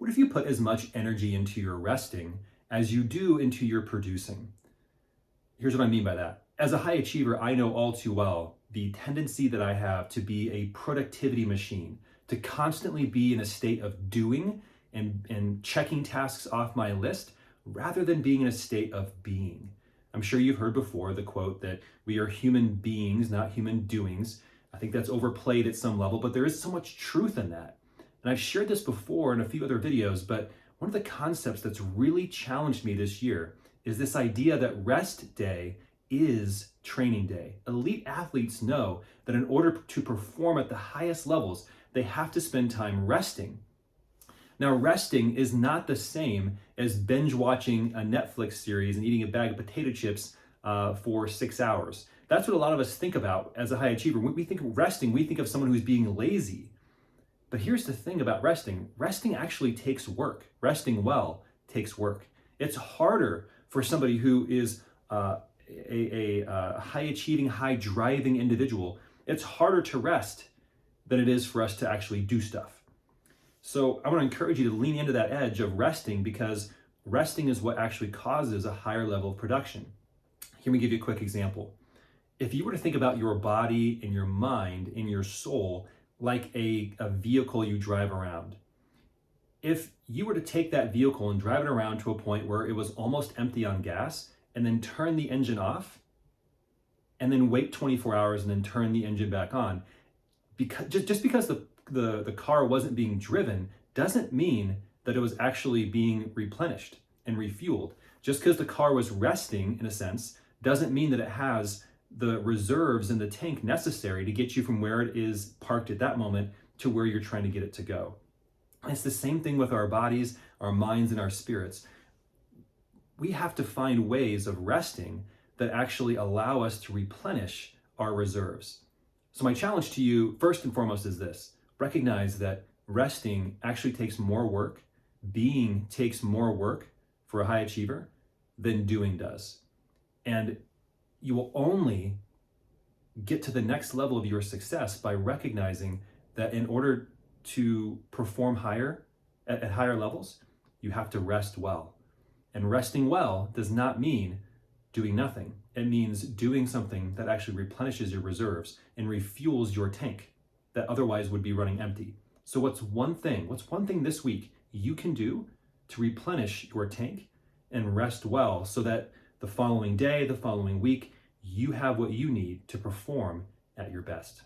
What if you put as much energy into your resting as you do into your producing? Here's what I mean by that. As a high achiever, I know all too well the tendency that I have to be a productivity machine, to constantly be in a state of doing and checking tasks off my list rather than being in a state of being. I'm sure you've heard before the quote that we are human beings, not human doings. I think that's overplayed at some level, but there is so much truth in that. And I've shared this before in a few other videos, but one of the concepts that's really challenged me this year is this idea that rest day is training day. Elite athletes know that in order to perform at the highest levels, they have to spend time resting. Now, resting is not the same as binge watching a Netflix series and eating a bag of potato chips for 6 hours. That's what a lot of us think about as a high achiever. When we think of resting, we think of someone who's being lazy. But here's the thing about resting. Resting actually takes work. Resting well takes work. It's harder for somebody who is a high achieving, high driving individual. It's harder to rest than it is for us to actually do stuff. So I want to encourage you to lean into that edge of resting, because resting is what actually causes a higher level of production. Let me give you a quick example. If you were to think about your body and your mind and your soul like a vehicle you drive around, if you were to take that vehicle and drive it around to a point where it was almost empty on gas and then turn the engine off and then wait 24 hours and then turn the engine back on, just because the car wasn't being driven doesn't mean that it was actually being replenished and refueled. Just because the car was resting, in a sense, doesn't mean that it has the reserves in the tank necessary to get you from where it is parked at that moment to where you're trying to get it to go. And it's the same thing with our bodies, our minds, and our spirits. We have to find ways of resting that actually allow us to replenish our reserves. So my challenge to you, first and foremost, is this. Recognize that resting actually takes more work, being takes more work for a high achiever than doing does. And you will only get to the next level of your success by recognizing that in order to perform higher, at higher levels, you have to rest well. And resting well does not mean doing nothing. It means doing something that actually replenishes your reserves and refuels your tank that otherwise would be running empty. So what's one thing this week you can do to replenish your tank and rest well so that the following day, the following week, you have what you need to perform at your best?